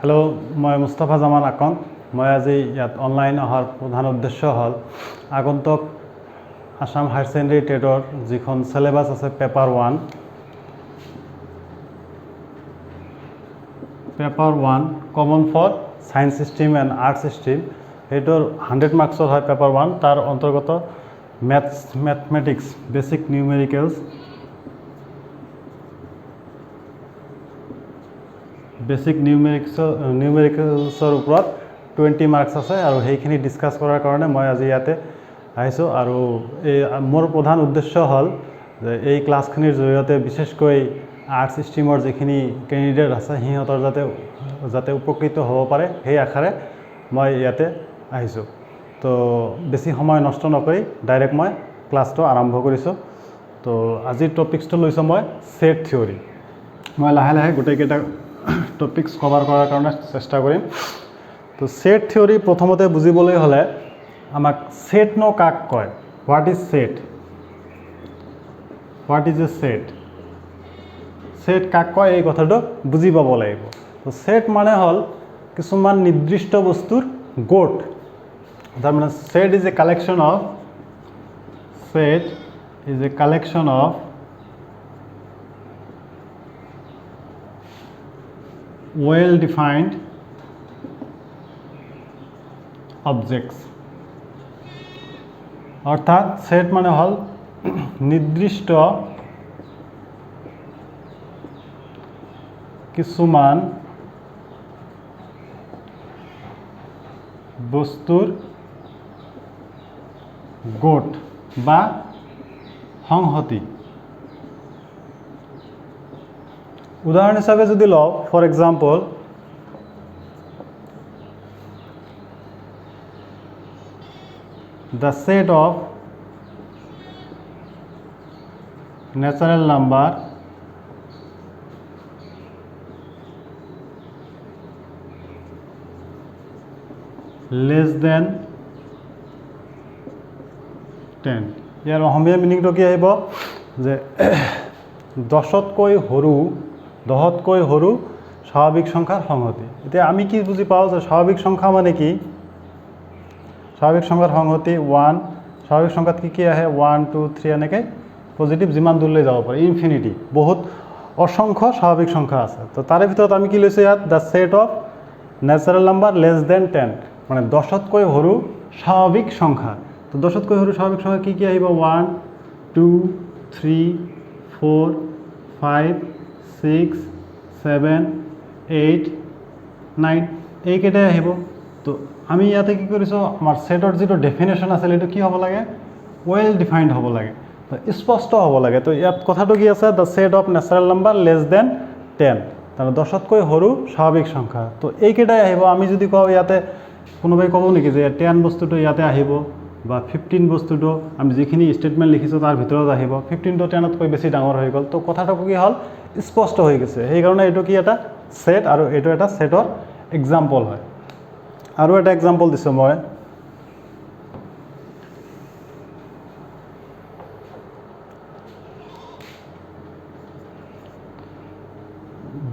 Hello मैं मुस्तफा जामान आकन मैं आज इतना ऑनलाइन अहार प्रधान उद्देश्य हल आगंतुक आसाम हायर सेकेंडरी टेटर जिखन सिलेबास आछे paper 1 common for science stream and arts stream हेटर 100 मार्क्सर है पेपार 1 तार अंतर्गत मैथमेटिक्स बेसिक নিউমেৰিকেলছৰ ওপৰত 20 মাৰ্কছ আছে আৰু সেইখিনি ডিসকাস কৰাৰ কাৰণে মই আজি ইয়াতে আহিছোঁ আৰু এই মোৰ প্ৰধান উদ্দেশ্য হ'ল যে এই ক্লাছখিনিৰ জৰিয়তে বিশেষকৈ আৰ্টছ ষ্ট্ৰীমৰ যিখিনি কেণ্ডিডেট আছে সিহঁতৰ যাতে উপকৃত হ'ব পাৰে সেই আশাৰে মই ইয়াতে আহিছোঁ তো বেছি সময় নষ্ট নকৰি ডাইৰেক্ট মই ক্লাছটো আৰম্ভ কৰিছোঁ তো আজিৰ টপিকসটো লৈছোঁ মই সেট থিওৰি মই লাহে লাহে গোটেইকেইটা टपिक्स कवर करार कारण चेष्टा करिम तो सेट थिओरी प्रथमते बुझिबले हले आमाक सेट नो काक कय what is a set set काक कय এই কথাটো বুঝি পাব লাগিব তো सेट মানে হল কিছুমান নির্দিষ্ট বস্তুৰ গোট তার মানে set is a collection of well defined objects अर्थात सेट माने हल निर्दिष्ट किछुमान बस्तुर गोट बा संहति उदाहरण हिसाब से जो लो for example the set of natural number less than 10 यार अहमिया मिनिंग तो क्या है जे 10तকৈ সৰু 10তকৈ সৰু স্বাভাৱিক সংখ্যাৰ সংহতি এতিয়া আমি কি বুজি পাওঁ যে স্বাভাৱিক সংখ্যা মানে কি স্বাভাৱিক সংখ্যাৰ সংহতি 1 স্বাভাৱিক সংখ্যাত কি আহে 1 2 3 এনেকৈ পজিটিভ যিমান দূৰলৈ যাব পাৰে ইনফিনিটি বহুত অসংখ্য স্বাভাৱিক সংখ্যা আছে তো তাৰে ভিতৰত আমি কি লৈছো ইয়াত the set of natural number less than 10 মানে 10তকৈ সৰু স্বাভাৱিক সংখ্যা তো 10তকৈ সৰু স্বাভাৱিক সংখ্যা কি আহিব 1 2 3 4 5 6 7 8 9 এইকেইটা আহিব তো আমি ইয়াতে কি কৰিছো আমাৰ সেটৰ যেটো ডেফিনেশন আছিল এটো কি হ'ব লাগে ওয়েল ডিফাইন্ড হ'ব লাগে তো স্পষ্ট হ'ব লাগে তো ইয়াত কথাটো কি আছে the set of natural number less than 10 তাৰ 10তকৈ সৰু স্বাভাৱিক সংখ্যা তো এইকেইটাই আহিব আমি যদি কওঁ ইয়াতে কোনোবাই ক'ব নেকি যে 10 বস্তুটো ইয়াতে আহিব বা 15 বস্তুটো আমি যিখিনি স্টেটমেন্ট লিখিছো তাৰ ভিতৰত আহিব 15 টো 10 তকৈ বেছি ডাঙৰ হৈ গ'ল তো কথাটো কি হ'ল স্পষ্ট হৈ গৈছে সেই কাৰণে এটো কি এটা সেট আৰু এটো এটা সেটৰ एग्जाम्पल হয় আৰু এটা एग्जाम्पल দিছো মই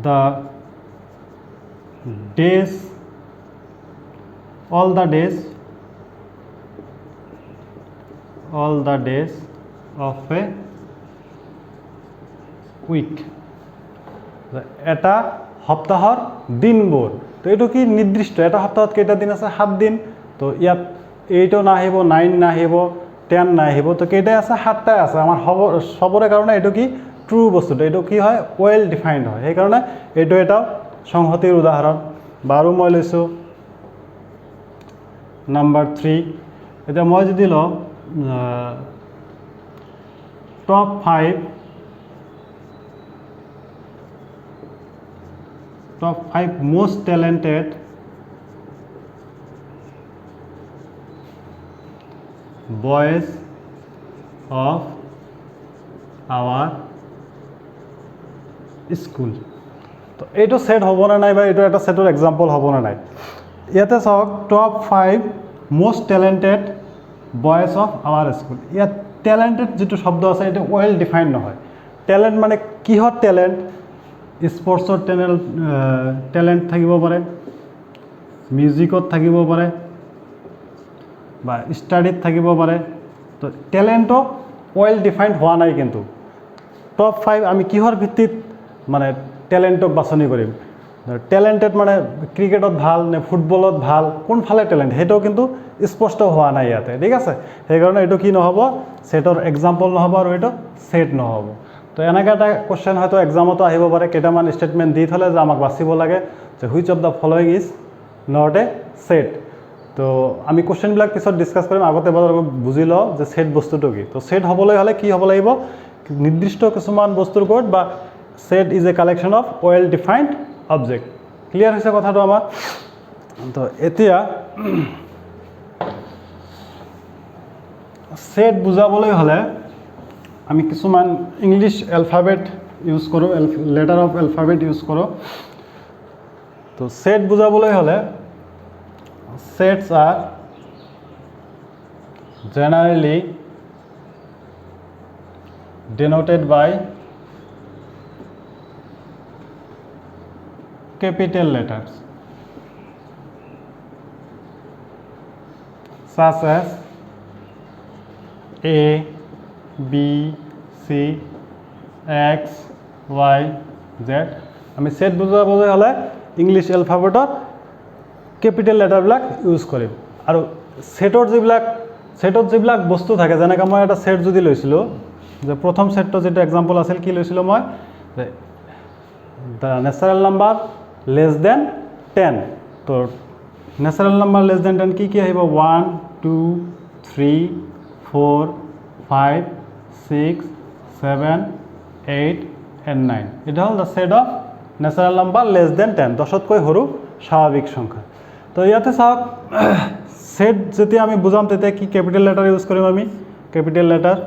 the days all the days of a week এটা সপ্তাহৰ দিনবোৰ তো এটো কি নিৰ্দিষ্ট এটা সপ্তাহত কেইটা দিন আছে 7 দিন তো ইয়াত 8 না আহিব 9 না আহিব 10 না আহিব তো কেইটা আছে 7টা আছে আমাৰ সবৰে কাৰণে এটো কি ট্ৰু বস্তুটো এটো কি হয় ওয়েল ডিফাইন্ড হয় সেই কাৰণে এটো এটা সংহতিৰ উদাহৰণ বাৰো মই লৈছো নাম্বাৰ 3 এটা মই যদি ল top 5 most talented boys of our school তো এইটো সেট হ'ব না নাই বা এইটো এটা সেটৰ एग्जांपल হ'ব না নাই ইয়াতে চাওক top 5 most talented boys of our school ইয়াত ট্যালেন্টেড যেটো শব্দ আছে এটা ওয়েল ডিফাইন্ড নহয় ট্যালেন্ট মানে কিহৰ ট্যালেন্ট স্পৰ্টছৰ টেলেণ্ট থাকিব পাৰে, মিউজিকত থাকিব পাৰে বা ষ্টাডিত থাকিব পাৰে। তো টেলেণ্টটো ৱেল ডিফাইণ্ড হোৱা নাই, কিন্তু টপ 5 আমি কিহৰ ভিত্তিত মানে টেলেণ্টক বাছনি কৰিম? টেলেণ্টেড মানে ক্ৰিকেটত ভাল নে ফুটবলত ভাল, কোনফালে টেলেণ্ট, সেইটো কিন্তু স্পষ্ট হোৱা নাই ইয়াতে, ঠিক আছে। সেইকাৰণে এইটো কি নহ'ব, ছেটৰ এক্সাম্পল নহ'ব আৰু এইটো ছেট নহ'ব। তো এনেকৈ এটা কুৱেশ্যন হয়তো এক্সামতো আহিব পাৰে, কেইটামান ষ্টেটমেণ্ট দি থ'লে যে আমাক বাচিব লাগে যে which of the following is not a set. তো আমি কুৱেশ্যনবিলাক পিছত ডিছকাছ কৰিম, আগতে বাৰু বুজি লওঁ যে ছেট বস্তুটো কি। তো ছেট হ'বলৈ হ'লে কি হ'ব লাগিব, নিৰ্দিষ্ট কিছুমান বস্তুৰ ওপৰত, বা set is a collection of well defined object. Clear হৈছে কথাটো আমাৰ? তো এতিয়া ছেট বুজাবলৈ হ'লে আমি কিছুমান ইংলিছ এলফাবেট ইউজ কৰোঁ, লেটাৰ অফ এলফাবেট ইউজ কৰোঁ। তো ছেট বুজাবলৈ হ'লে sets are generally denoted by capital letters such as A, B, C, X, Y, Z। আমি সেট বুজাবলৈ হ'লে ইংলিছ এলফাবেটত কেপিটেল লেটাৰবিলাক ইউজ কৰিম। আৰু ছেটত যিবিলাক বস্তু থাকে, যেনেকৈ মই এটা ছেট যদি লৈছিলোঁ, যে প্ৰথম ছেটটো যিটো এক্সাম্পল আছিল, কি লৈছিলোঁ মই, যে the natural number less than 10। তো নেচাৰেল নাম্বাৰ লেছ দেন 10 কি আহিব, 1, 2, 3, 4, 5, 6, 7, 8 and 9। এটা হ'ল the set of natural number less than 10, 10তকৈ সৰু স্বাভাৱিক সংখ্যা। তো ইয়াতে চাওক, ছেট যেতিয়া আমি বুজাম তেতিয়া কি কেপিটেল লেটাৰ ইউজ কৰিম আমি, কেপিটেল লেটাৰ।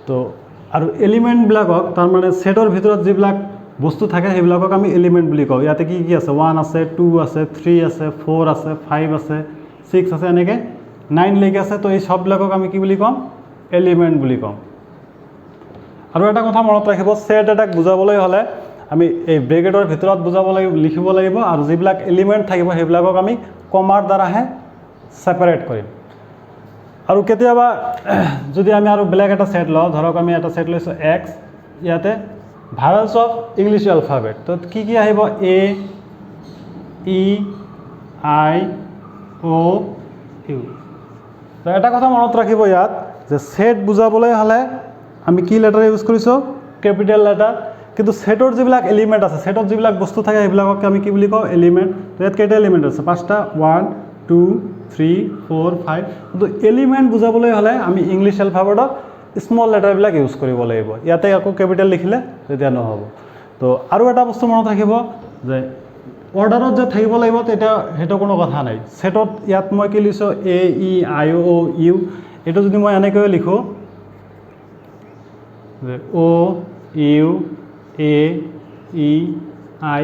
তো আৰু এলিমেণ্টবিলাকক, তাৰমানে ছেটৰ ভিতৰত যিবিলাক বস্তু থাকে সেইবিলাকক আমি এলিমেণ্ট বুলি কওঁ। ইয়াতে কি কি আছে, 1 আছে, 2 আছে, 3 আছে, 4 আছে, 5 আছে, 6 আছে, এনেকৈ 9 লৈকে আছে। তো এই সববিলাকক আমি কি বুলি ক'ম, এলিমেণ্ট বুলি ক'ম। আৰু এটা কথা মনত ৰাখিব, ছেট এটাক বুজাবলৈ হ'লে আমি এই ব্ৰেকেটৰ ভিতৰত বুজাব লাগিব, লিখিব লাগিব, আৰু যিবিলাক এলিমেণ্ট থাকিব সেইবিলাকক আমি কমাৰ দ্বাৰাহে ছেপাৰেট কৰিম। আৰু কেতিয়াবা যদি আমি আৰু বেলেগ এটা ছেট লওঁ, ধৰক আমি এটা ছেট লৈছোঁ X, ইয়াতে ভাৱেলছ অফ ইংলিছ এলফাবেট। তো কি কি আহিব, A, E, I, O, U। তো এটা কথা মনত ৰাখিব ইয়াত, যে ছেট বুজাবলৈ হ'লে আমি কি লেটাৰ ইউজ কৰিছোঁ, কেপিটেল লেটাৰ। কিন্তু ছেটৰ যিবিলাক এলিমেণ্ট আছে, ছেটত যিবিলাক বস্তু থাকে সেইবিলাকক আমি কি বুলি কওঁ, এলিমেণ্ট। তো ইয়াত কেইটা এলিমেণ্ট আছে, 5টা, 1, 2, 3, 4, 5। কিন্তু এলিমেণ্ট বুজাবলৈ হ'লে আমি ইংলিছ এলফাবেটত স্মল লেটাৰবিলাক ইউজ কৰিব লাগিব, ইয়াতে আকৌ কেপিটেল লিখিলে তেতিয়া নহ'ব। তো আৰু এটা বস্তু মনত ৰাখিব, যে অৰ্ডাৰত যে থাকিব লাগিব তেতিয়া সেইটো কোনো কথা নাই। ছেটত ইয়াত মই কি লিখিছোঁ, A, E, I, O, U। এইটো যদি মই এনেকৈ লিখোঁ, যে O, U, A, E, I,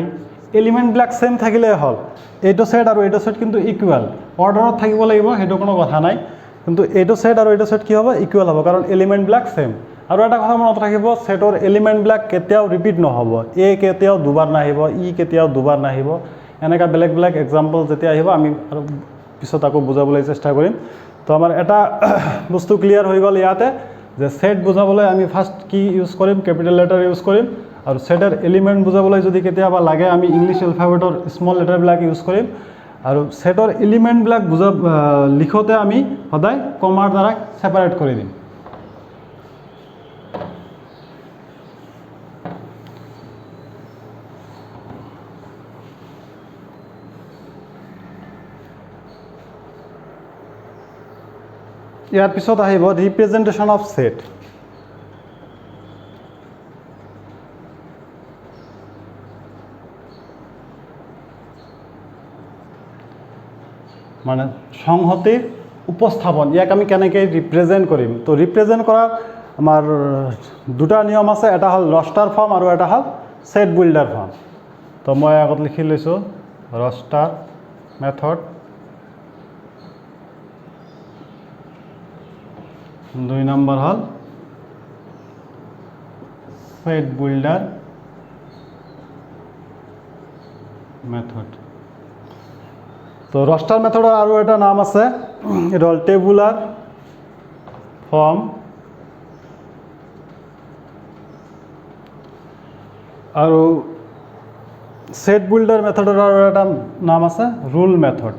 এলিমেণ্টবিলাক ছেম থাকিলেই হ'ল। এইটো ছেট আৰু এইটো ছেট কিন্তু ইকুৱেল, অৰ্ডাৰত থাকিব লাগিব সেইটো কোনো কথা নাই, কিন্তু এইটো ছেট আৰু এইটো ছেট কি হ'ব, ইকুৱেল হ'ব, কাৰণ এলিমেণ্টবিলাক ছেম। আৰু এটা কথা মনত ৰাখিব, ছেটৰ এলিমেণ্টবিলাক কেতিয়াও ৰিপিট নহ'ব, A কেতিয়াও দুবাৰ নাহিব, E কেতিয়াও দুবাৰ নাহিব। এনেকুৱা বেলেগ বেলেগ এক্সাম্পল যেতিয়া আহিব আমি আৰু পিছত আকৌ বুজাবলৈ চেষ্টা কৰিম। তো আমাৰ এটা বস্তু ক্লিয়াৰ হৈ গ'ল ইয়াতে, যে ছেট বুজাবলৈ আমি ফাৰ্ষ্ট কি ইউজ কৰিম, কেপিটেল লেটাৰ ইউজ কৰিম। আৰু ছেটৰ এলিমেণ্ট বুজাবলৈ যদি কেতিয়াবা লাগে আমি ইংলিছ এলফাবেটৰ স্মল লেটাৰবিলাক ইউজ কৰিম। আৰু ছেটৰ এলিমেণ্টবিলাক লিখোঁতে আমি সদায় কমাৰ দ্বাৰা ছেপাৰেট কৰি দিম। ইয়াৰ পিছত আহিব ৰিপ্ৰেজেণ্টেশ্যন অফ ছেট। মানে সংহতিৰ উপস্থাপন, ইয়াক আমি কেনেকৈ ৰিপ্ৰেজেণ্ট কৰিম। তো ৰিপ্ৰেজেণ্ট কৰাৰ আমাৰ দুটা নিয়ম আছে, এটা হ'ল ৰষ্টাৰ ফৰ্ম আৰু এটা হ'ল ছেট বিল্ডাৰ ফৰ্ম। তো মই আগত লিখি লৈছোঁ ৰষ্টাৰ মেথড 2 নম্বৰ হ'ল সেট বিল্ডাৰ মেথড। তো ৰস্টাৰ মেথডৰ আৰু এটা নাম আছে, এটা হ'ল টেবুলাৰ ফৰ্ম আৰু সেট বিল্ডাৰ মেথডৰ আৰু এটা নাম আছে ৰুল মেথড।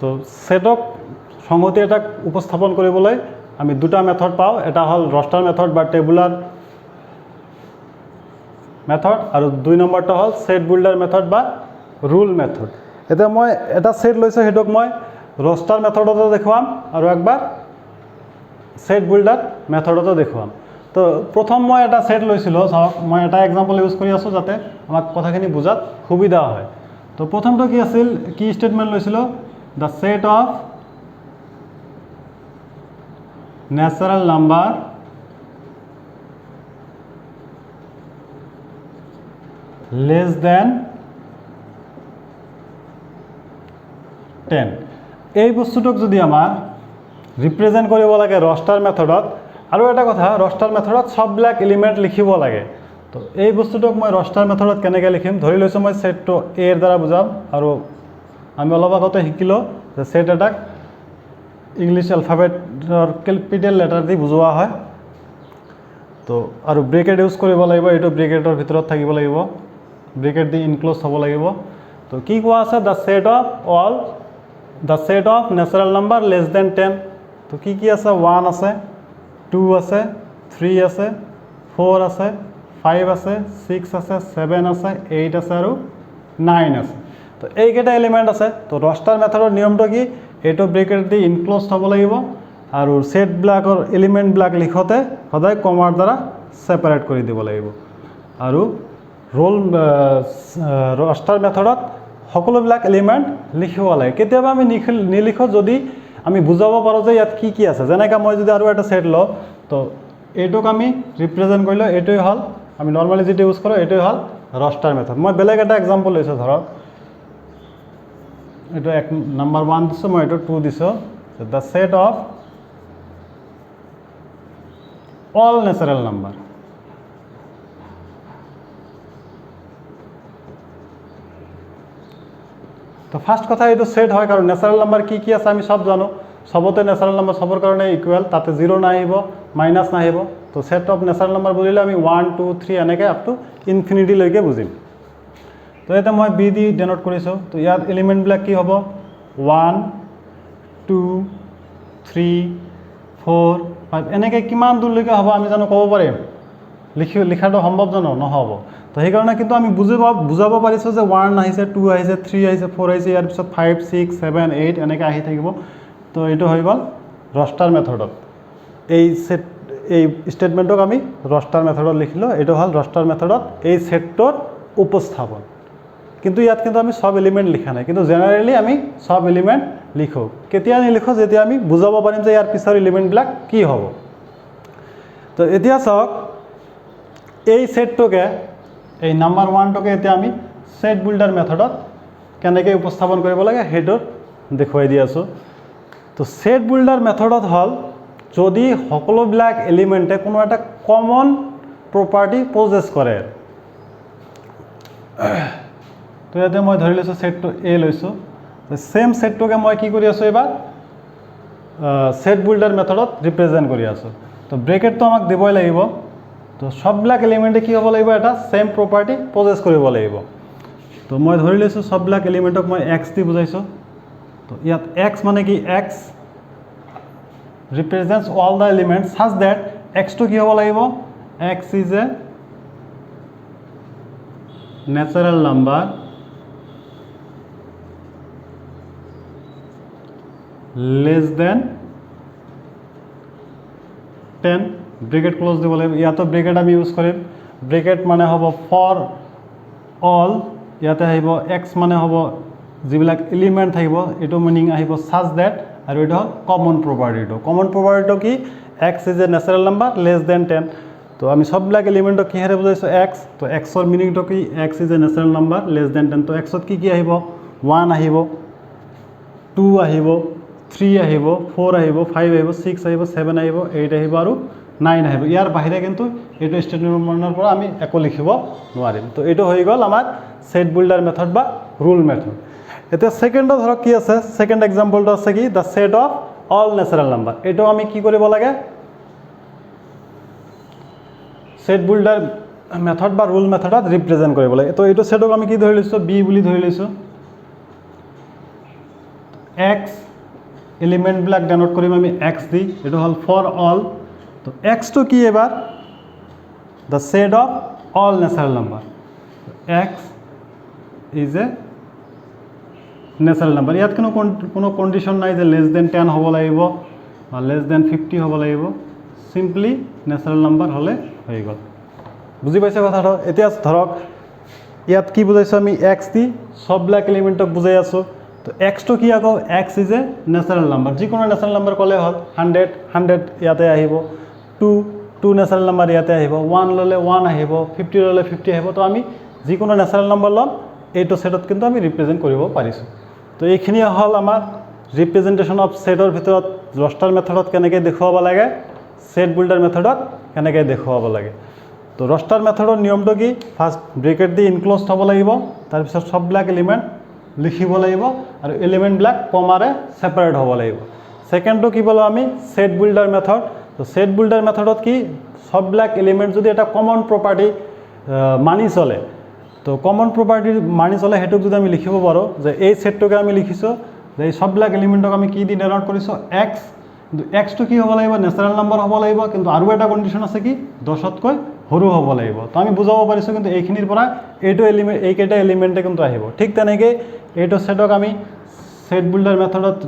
তো সেটক সংহতি এটাক উপস্থাপন কৰিবলৈ আমি দুটা মেথড পাওঁ, এটা হ'ল ৰস্টাৰ মেথড বা টেবুলাৰ মেথড আৰু 2 নম্বৰটো হ'ল সেট বিল্ডাৰ মেথড বা ৰুল মেথড। এতিয়া মই এটা সেট লৈছোঁ, সেইটোক মই ৰস্টাৰ মেথডতো দেখুৱাম আৰু একবাৰ সেট বিল্ডাৰ মেথডতো দেখুৱাম। তো প্ৰথম মই এটা সেট লৈছিলোঁ, চাওক মই এটা এক্সাম্পল ইউজ কৰি আছোঁ যাতে আমাক কথাখিনি বুজাত সুবিধা হয়। তো প্ৰথমটো কি আছিল, কি ষ্টেটমেণ্ট লৈছিলোঁ, the set of natural number less than 10। এই বস্তুটোক যদি আমাৰ ৰিপ্ৰেজেণ্ট কৰিব লাগে ৰস্টাৰ মেথডত, আৰু এটা কথা ৰস্টাৰ মেথডত সববিলাক এলিমেণ্ট লিখিব লাগে। তো এই বস্তুটোক মই ৰস্টাৰ মেথডত কেনেকৈ লিখিম, ধৰি লৈছোঁ মই সেটটো এৰ দ্বাৰা বুজাম, আৰু আমি অলপ আগতে শিকিলোঁ যে সেট এটাক ইংলিছ এলফাবেটৰ কেপিটেল লেটাৰ দি বুজোৱা হয়। তো আৰু ব্ৰেকেট ইউজ কৰিব লাগিব, এইটো ব্ৰেকেটৰ ভিতৰত থাকিব লাগিব, ব্ৰেকেট দি ইনক্ল'জ হ'ব লাগিব। তো কি কোৱা আছে, the set of natural number less than 10। তো কি কি আছে, 1 আছে, 2 আছে, 3 আছে, 4 আছে, 5 আছে, 6 আছে, 7 আছে, 8 আছে আৰু 9 আছে। তো এইকেইটা এলিমেণ্ট আছে। তো ৰস্টাৰ মেথডৰ নিয়মটো কি, এইটো ব্ৰেকেট দি ইনক্ল'জ হ'ব লাগিব আৰু সেটবিলাকৰ এলিমেণ্টবিলাক লিখোঁতে সদায় কমাৰ দ্বাৰা ছেপাৰেট কৰি দিব লাগিব। আৰু ৰস্টাৰ মেথডত সকলোবিলাক এলিমেণ্ট লিখিব লাগে। কেতিয়াবা আমি নিলিখোঁ যদি আমি বুজাব পাৰোঁ যে ইয়াত কি কি আছে। যেনেকৈ মই যদি আৰু এটা সেট লওঁ, তো এইটোক আমি ৰিপ্ৰেজেণ্ট কৰিলোঁ, এইটোৱে হ'ল আমি নৰ্মেলি যিটো ইউজ কৰোঁ, এইটোৱে হ'ল ৰস্টাৰ মেথড। মই বেলেগ এটা এক্সাম্পল লৈছোঁ, ধৰক এইটো নম্বৰ 1 দিছোঁ, মই এইটো 2 দিছোঁ। The set of all natural number. তো ফাৰ্ষ্ট কথা, এইটো সেট হয় কাৰণ নেচাৰেল নাম্বাৰ কি কি আছে আমি সব জানো, সবতে নেচাৰেল নাম্বাৰ সবৰ কাৰণে ইকুৱেল, তাতে 0 নাহিব, মাইনাছ নাহিব। তো সেট অফ নেচাৰেল নাম্বাৰ বুলিলে আমি 1 2 3 এনেকৈ আপ টু ইনফিনিটিলৈকে বুজিম। তো এতিয়া মই বি দি ডেনোট কৰিছোঁ। তো ইয়াত এলিমেণ্টবিলাক কি হ'ব, 1 2 3 4 5 এনেকৈ কিমান দূৰলৈকে হ'ব আমি জানো ক'ব পাৰিম, লিখাটো সম্ভৱ জানো, নহ'ব। তো সেইকাৰণে কিন্তু আমি বুজাব পাৰিছোঁ যে 1 আহিছে, 2 আহিছে, 3 আহিছে, 4 আহিছে, ইয়াৰ পিছত 5 6 7 8 এনেকৈ আহি থাকিব। তো এইটো হৈ গ'ল ৰস্টাৰ মেথডত। এই ষ্টেটমেণ্টক আমি ৰস্টাৰ মেথডত লিখিলোঁ, এইটো হ'ল ৰস্টাৰ মেথডত এই সেটটোৰ উপস্থাপন। কিন্তু ইয়াত কিন্তু আমি সব এলিমেণ্ট লিখা নাই, কিন্তু জেনেৰেলি আমি সব এলিমেণ্ট লিখোঁ। কেতিয়া নিলিখোঁ, যেতিয়া আমি বুজাব পাৰিম যে ইয়াৰ পিছৰ এলিমেণ্টবিলাক কি হ'ব। তো এতিয়া চাওক, এই সেটটোকে, এই নম্বৰ 1টোকে এতিয়া আমি সেট বিল্ডাৰ মেথডত কেনেকৈ উপস্থাপন কৰিব লাগে সেইটো দেখুৱাই দি আছোঁ। তো সেট বিল্ডাৰ মেথডত হ'ল যদি সকলোবিলাক এলিমেণ্টে কোনো এটা কমন প্ৰপাৰ্টি পজেছ কৰে। তো ইয়াতে মই ধৰি লৈছোঁ সেটটো এ লৈছোঁ, সেম সেটটোকে মই কি কৰি আছোঁ, এইবাৰ সেট বিল্ডাৰ মেথডত ৰিপ্ৰেজেণ্ট কৰি আছোঁ। তো ব্ৰেকেটটো আমাক দিবই লাগিব। তো সববিলাক এলিমেণ্টে কি হ'ব লাগিব, এটা সেম প্ৰপাৰ্টি পজেছ কৰিব লাগিব। তো মই ধৰি লৈছোঁ সববিলাক এলিমেণ্টক মই এক্স দি বুজাইছোঁ। তো ইয়াত এক্স মানে কি, x represents all the elements such that x2 কি হ'ব লাগিব, x is a natural number less than 10 bracket close দিব লাগিব। ইয়াতো ব্ৰেকেট আমি ইউজ কৰিম, ব্ৰেকেট মানে হ'ব ফৰ অল, ইয়াতে আহিব x মানে হ'ব যিবিলাক এলিমেণ্ট থাকিব, এইটো মিনিং আহিব such that, আৰু এইটো হ'ল কমন প্ৰপাৰ্টিটো। কমন প্ৰপাৰ্টিটো কি, x is a natural number less than 10। তো আমি সববিলাক এলিমেণ্টক কিহেৰে বুজাইছোঁ এক্স তো এক্সৰ মিনিংটো কি x is a natural number less than 10 তো এক্সত কি আহিব 1 আহিব 2 আহিব 3 আহিব 4 আহিব 5 আহিব 6 আহিব 7 আহিব 8 আহিব আৰু 9 আহিব ইয়াৰ বাহিৰে কিন্তু এইটো ষ্টেটমেণ্টৰ পৰা আমি একো লিখিব নোৱাৰিম তো এইটো হৈ গ'ল আমাৰ সেট বিল্ডাৰ মেথড বা ৰুল মেথড এতিয়া সেকেন্ডত ধৰক কি আছে সেকেন্ড এক্সাম্পলটো আছে কি the set of all natural number এইটো আমি কি কৰিব লাগে সেট বিল্ডাৰ মেথড বা ৰুল মেথডত ৰিপ্ৰেজেণ্ট কৰিব লাগে তো এইটো সেটক আমি কি ধৰি লৈছোঁ বি বুলি ধৰি লৈছোঁ এক্স এলিমেণ্টবিলাক ডেনোট কৰিম আমি এক্স দি এইটো হ'ল ফৰ অল তো এক্সটো কি এবাৰ the set of all natural number x is a natural number ইয়াত কোনো কণ্ডিশ্যন নাই যে লেছ দেন 10 হ'ব লাগিব বা লেছ দেন 50 হ'ব লাগিব চিম্পলি নেচাৰেল নাম্বাৰ হ'লে হৈ গ'ল বুজি পাইছে কথাটো এতিয়া ধৰক ইয়াত কি বুজাইছোঁ আমি এক্স দি সববিলাক এলিমেণ্টক বুজাই আছোঁ তো এক্সটো কি আকৌ x is a natural number যিকোনো নেচাৰেল নাম্বাৰ ক'লে হ'ল 100 ইয়াতে আহিব 2 নেচাৰেল নাম্বাৰ ইয়াতে আহিব 1 ল'লে 1 আহিব 50 ল'লে 50 আহিব তো আমি যিকোনো নেচাৰেল নাম্বাৰ ল'ম এইটো সেটত কিন্তু আমি ৰিপ্ৰেজেণ্ট কৰিব পাৰিছোঁ তো এইখিনি হ'ল আমাৰ ৰিপ্ৰেজেণ্টেশ্যন অফ সেটৰ ভিতৰত ৰষ্টাৰ মেথডত কেনেকৈ দেখুৱাব লাগে সেট বিল্ডাৰ মেথডত কেনেকৈ দেখুৱাব লাগে তো ৰষ্টাৰ মেথডৰ নিয়মটো কি ফাৰ্ষ্ট ব্ৰেকেট দি ইনক্ল'জড হ'ব লাগিব তাৰপিছত সববিলাক এলিমেণ্ট লিখিব লাগিব আৰু এলিমেণ্টবিলাক কমাৰে ছেপাৰেট হ'ব লাগিব সেকেণ্ডটো কি বলো আমি সেট বিল্ডাৰ মেথড তো সেট বিল্ডাৰ মেথডত কি সববিলাক এলিমেণ্ট যদি এটা কমন প্ৰপাৰ্টি মানি চলে তো কমন প্ৰপাৰ্টি মানি চলে সেইটোক যদি আমি লিখিব পাৰোঁ যে এই সেটটোকে আমি লিখিছোঁ যে এই সববিলাক এলিমেণ্টক আমি কি দি ডেনোট কৰিছোঁ এক্স কিন্তু এক্সটো কি হ'ব লাগিব নেচাৰেল নাম্বাৰ হ'ব লাগিব কিন্তু আৰু এটা কণ্ডিশ্যন আছে কি 10তকৈ সৰু হ'ব লাগিব তো আমি বুজাব পাৰিছোঁ কিন্তু এইখিনিৰ পৰা এইটো এলিমেণ্ট এইকেইটা এলিমেণ্টে কিন্তু আহিব ঠিক তেনেকৈ এইটো সেটক আমি সেট বিল্ডাৰ মেথডত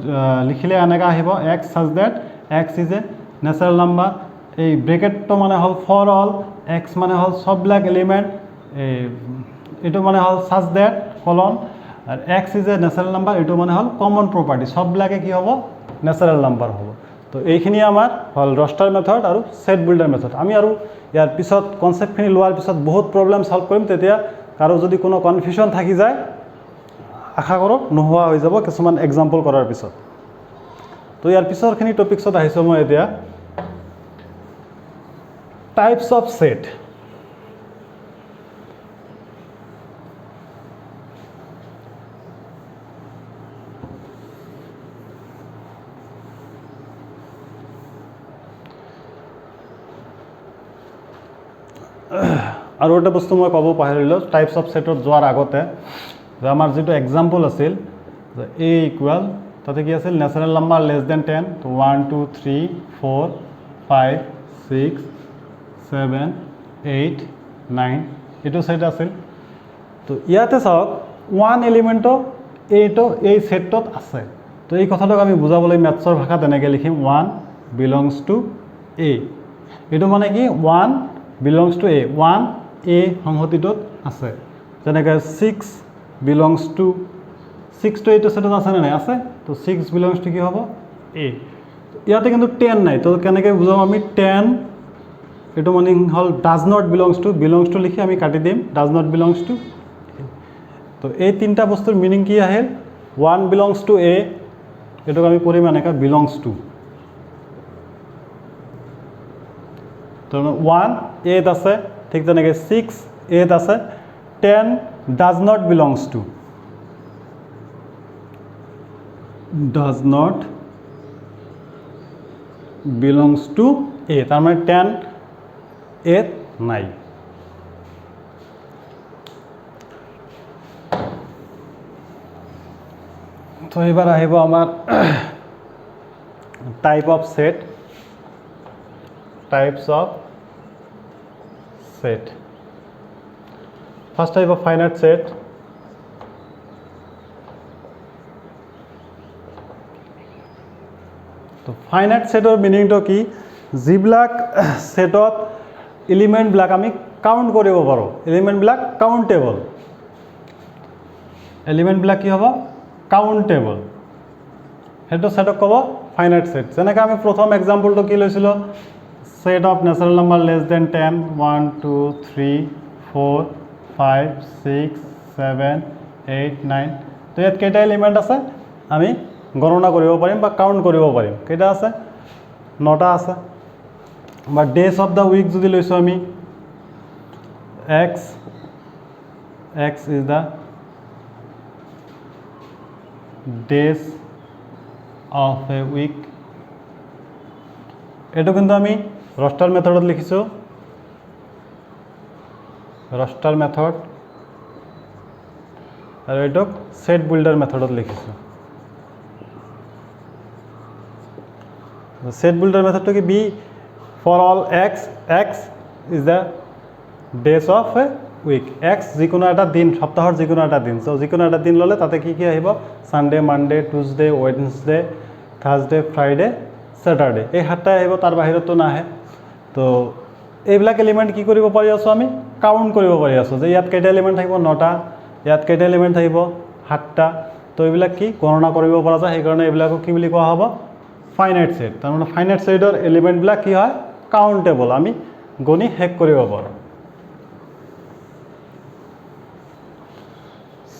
লিখিলে এনেকৈ আহিব এক্স সাজ date x is a natural number এই ব্ৰেকেটটো মানে হ'ল ফৰ অল এক্স মানে হ'ল সববিলাক এলিমেণ্ট এইটো মানে হ'ল সাজ ডেট কলন আৰু x is a natural number এইটো মানে হ'ল কমন প্ৰপাৰ্টি সববিলাকে কি হ'ব নেচাৰেল নাম্বাৰ হ'ব তো এইখিনি আমাৰ হ'ল ৰষ্টাৰ মেথড আৰু সেট বিল্ডাৰ মেথড আমি আৰু ইয়াৰ পিছত কনচেপ্টখিনি লোৱাৰ পিছত বহুত প্ৰব্লেম সলভ কৰিম তেতিয়া কাৰো যদি কোনো কনফিউজন থাকি যায় আশা কৰোঁ নোহোৱা হৈ যাব কিছুমান এক্সাম্পল কৰাৰ পিছত তো ইয়াৰ পিছৰখিনি টপিকছত আহিছোঁ মই এতিয়া টাইপছ অফ সেট আৰু এটা বস্তু মই ক'ব পাহৰিলোঁ টাইপছ অফ সেটত যোৱাৰ আগতে যে আমাৰ যিটো এক্সাম্পল আছিল যে এ ইকুৱেল তাতে কি আছিল নেচাৰেল নাম্বাৰ লেছ দেন 10 তো 1 2 3 4 5 6 7 8 9 এইটো সেট আছিল তো ইয়াতে চাওক 1 এলিমেণ্টো এইটো এই সেটত আছে তো এই কথাটোক আমি বুজাবলৈ মেথছৰ ভাষাত এনেকৈ লিখিম 1 বিলংছ টু এ এইটো মানে কি 1 বিলংছ টু এ 1 এ সংহতিটোত আছে যেনেকৈ 6 বিলংছ টু 6 তো এইটো সেটত আছে নে নাই আছে তো 6 বিলংছ টু কি হ'ব এ ইয়াতে কিন্তু 10 নাই তো কেনেকৈ বুজাম আমি 10 এইটো মানে হ'ল ডাজ নট বিলংছ টু লিখি আমি কাটি দিম ডাজ নট বিলংছ টু তো এই তিনিটা বস্তুৰ মিনিং কি আহিল 1 বিলংছ টু এ এইটোক আমি পঢ়িম এনেকৈ বিলংছ টু তো 1 এত আছে ঠিক তেনেকৈ 6 এত আছে 10 does not belongs two does not belongs to a তার মানে 10 এত নাই তো এবার আহিব আমার type of set types of set first type of finite set তো ফাইনাইট সেটৰ মিনিংটো কি যিবিলাক সেটত এলিমেণ্টবিলাক আমি কাউণ্ট কৰিব পাৰোঁ এলিমেণ্টবিলাক কাউণ্টেবল এলিমেণ্টবিলাক কি হ'ব কাউণ্টেবল সেইটো সেটক ক'ব ফাইনাইট সেট যেনেকৈ আমি প্ৰথম এক্সাম্পলটো কি লৈছিলোঁ set of natural number less than 10 1 2 3 4 5 6 7 8 9 তো ইয়াত কেইটা এলিমেন্ট আছে আমি গণনা কৰিব পাৰিম বা কাউন্ট কৰিব পাৰিম কেইটা আছে 9টা আছে বা ডেজ অফ দা উইক যদি লৈছো আমি x is the days of a week এটো কিন্তু আমি রস্টার মেথডত লিখিছো রস্টার মেথড আর এটো সেট বিল্ডার মেথডত লিখিছো সেট বিল্ডার মেথডটো কি B for all x is the days of a week x যিকোনো এটা দিন সপ্তাহৰ যিকোনো এটা দিন সো যিকোনো এটা দিন ললে তাতে কি কি আহিব Sunday Monday Tuesday Wednesday Thursday Friday Saturday এই সাতটা আহিব তাৰ বাহিৰত তো নাহে তো এইবিলাক এলিমেন্ট কি কৰিব পাৰি আছো আমি কাউন্ট কৰিব পাৰি আছো যে ইয়াত কেইটা এলিমেন্ট থাকিব 9টা ইয়াত কেইটা এলিমেন্ট থাকিব 7টা তো এইবিলাক কি গণনা কৰিব পৰা যায় সেই কাৰণে এইবিলাকক কি বুলি কোৱা হ'ব ফাইনাইট সেট তাৰ মানে ফাইনাইট সেটৰ এলিমেন্ট বিলাক কি হয় কাউন্টেবল আমি গণি শেষ কৰিব পাৰো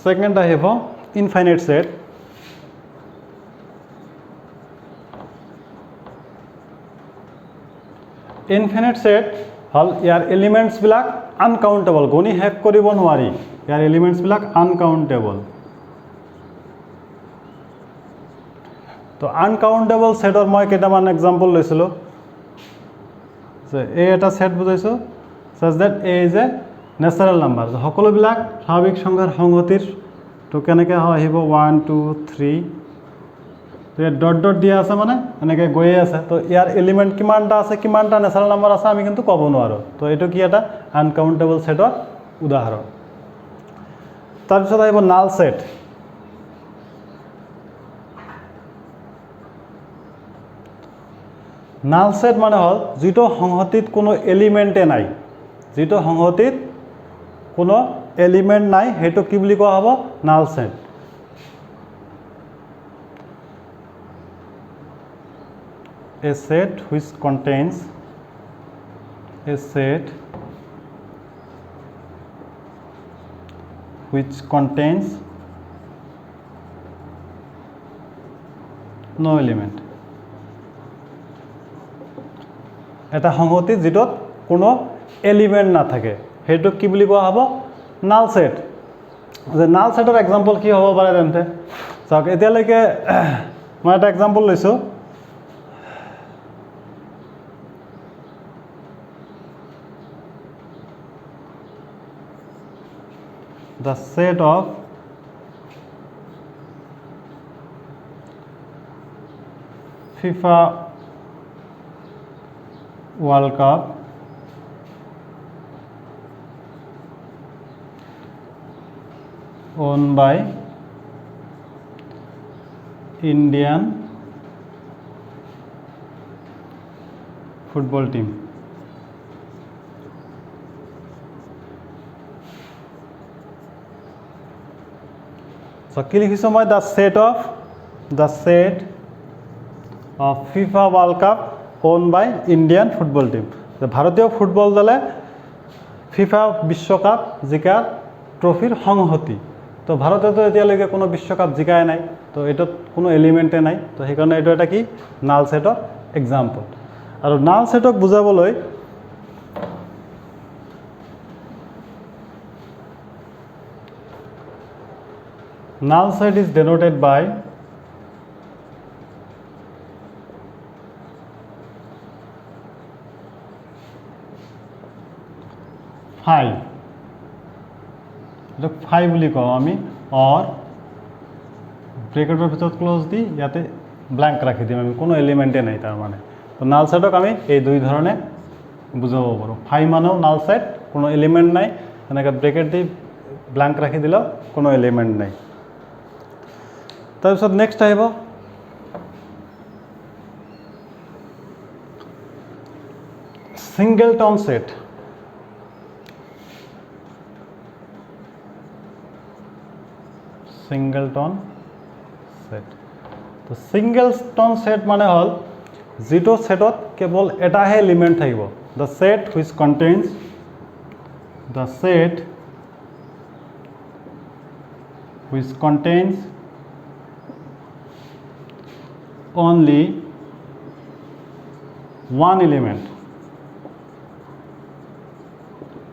Second I have infinite set. Infinite set হল ইয়াৰ এলিমেন্টস বিলাক আনকাউন্টেবল গণি শেষ কৰিব নোৱাৰি ইয়াৰ এলিমেন্টস বিলাক আনকাউন্টেবল তো আনকাউন্টেবল সেটৰ মই কেইটামান এক্সাম্পল লৈছিলো যে এই এটা সেট বুজাইছো such that a is a natural number সকলোবিলাক স্বাভাৱিক সংখ্যাৰ সংহতিৰ তো কেনেকৈ আহিব 1 2 3 তো ডট ডট দিয়া আছে মানে এনেকৈ গৈ আছে তো ইয়াৰ এলিমেন্ট কিমানটা আছে কিমানটা ন্যাচাৰাল নাম্বাৰ আছে আমি কিন্তু ক'ব নোৱাৰো তো এটো কি এটা আনকাউন্টেবল সেটৰ উদাহৰণ তাৰপিছত আহিব নাল সেট নাল সেট মানে হল যিটো সংহতিত কোনো এলিমেন্টে নাই যিটো সংহতিত কোনো এলিমেন্ট নাই হেতু কি বুলি কোৱা হ'ব null set a set which contains no element এটা সংহতি যেটোত কোনো এলিমেন্ট না থাকে হেতু কি বুলি কোৱা হ'ব নাল সেট যে নাল সেটৰ এক্সাম্পল কি হ'ব পাৰে তেন্তে চাওক এতিয়ালৈকে মই এটা এক্সাম্পল লৈছো the set of FIFA World Cup owned by Indian football team so কি লিখিছো মই the set of FIFA World Cup owned by Indian football team ভাৰতীয় ফুটবল দলে ফিফা বিশ্বকাপ জিকাৰ ট্ৰফিৰ সংহতি তো ভাৰতে তো এতিয়ালৈকে কোনো বিশ্বকাপ জিকাই নাই তো এটোত কোনো এলিমেন্টে নাই তো সেই কাৰণে এটো এটা কি নাল সেটৰ এক্সাম্পল আৰু নাল সেটক বুজাবলৈ null set is denoted by phi look phi বুলি কওঁ আমি or ব্ৰেকেটৰ ভিতৰত ক্লোজ দি ইয়াতে ব্ল্যাঙ্ক ৰাখি দিম আমি কোনো এলিমেন্টে নাই তাৰ মানে তো নাল সেটক আমি এই দুই ধৰণে বুজাব পাৰো phi মানেও নাল সেট কোনো এলিমেন্ট নাই এনেকা ব্ৰেকেট দি ব্ল্যাঙ্ক ৰাখি দিলে কোনো এলিমেন্ট নাই তাৰপিছত নেক্সট আহিব সিঙ্গেলটন সেট তো সিঙ্গেলটন সেট মানে হল যেটো সেটত কেৱল এটাহে এলিমেণ্ট থাকিব the set which contains the set which contains only one element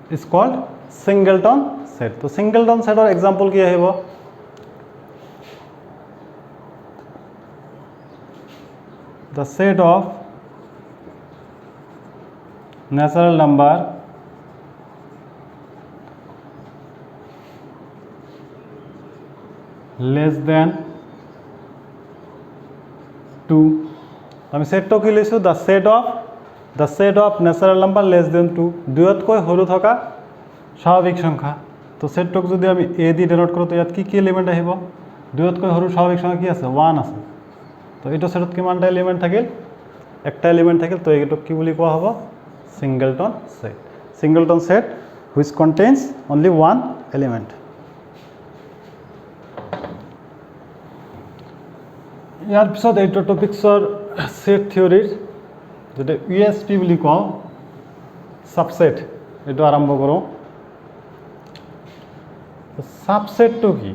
is called singleton set. तो singleton set और example কি আহিব the set of natural number less than 2 আমি সেটটো কি লৈছো the set of natural number less than 2 দুইতকৈ সৰু থকা স্বাভাৱিক সংখ্যা তো সেটটোক যদি আমি a দি ডিনোট কৰো তো ইয়াত কি কি এলিমেন্ট আহিব দুইতকৈ সৰু স্বাভাৱিক সংখ্যা কি আছে 1 আছে তো এইটো সেটত কিমানটা এলিমেন্ট থাকিল একটা এলিমেন্ট থাকিল তো এইটো কি বুলি কোৱা হ'ব singleton set which contains only one element ইয়াৰ পিছত এইটো টপিকছৰ সেট থিওৰিৰ যেটা ইউএসপি বুলি কওঁ সাবসেট এইটো আৰম্ভ কৰোঁ সাবসেটটো কি